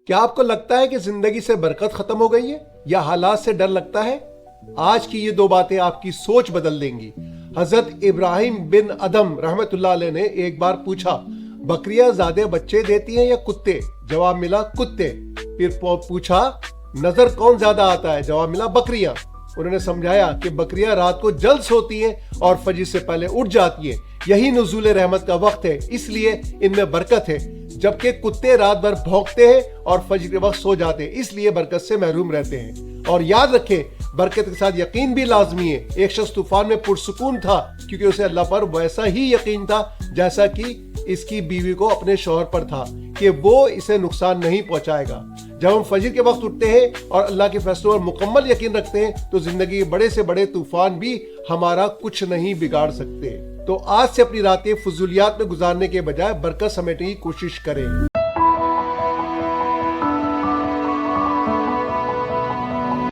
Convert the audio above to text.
کیا آپ کو لگتا ہے کہ زندگی سے برکت ختم ہو گئی ہے یا حالات سے ڈر لگتا ہے؟ آج کی یہ دو باتیں آپ کی سوچ بدل دیں گی۔ حضرت ابراہیم بن ادم رحمت اللہ علیہ نے ایک بار پوچھا، بکریاں زیادہ بچے دیتی ہیں یا کتے؟ جواب ملا کتے۔ پھر پوچھا، نظر کون زیادہ آتا ہے؟ جواب ملا بکریاں۔ انہوں نے سمجھایا کہ بکریاں رات کو جلد سوتی ہیں اور فجر سے پہلے اٹھ جاتی ہیں، یہی نزول رحمت کا وقت ہے، اس لیے ان میں برکت ہے، جبکہ کتے رات بھر بھونکتے ہیں اور فجر کے وقت سو جاتے ہیں، اس لیے برکت سے محروم رہتے ہیں۔ اور یاد رکھیں، برکت کے ساتھ یقین بھی لازمی ہے۔ ایک شخص طوفان میں پرسکون تھا کیونکہ اسے اللہ پر ویسا ہی یقین تھا جیسا کہ اس کی بیوی کو اپنے شوہر پر تھا کہ وہ اسے نقصان نہیں پہنچائے گا۔ جب ہم فجر کے وقت اٹھتے ہیں اور اللہ کے فیصلوں پر مکمل یقین رکھتے ہیں تو زندگی کے بڑے سے بڑے طوفان بھی ہمارا کچھ نہیں بگاڑ سکتے۔ تو آج سے اپنی راتیں فضولیات میں گزارنے کے بجائے برکت سمیٹنے کی کوشش کریں۔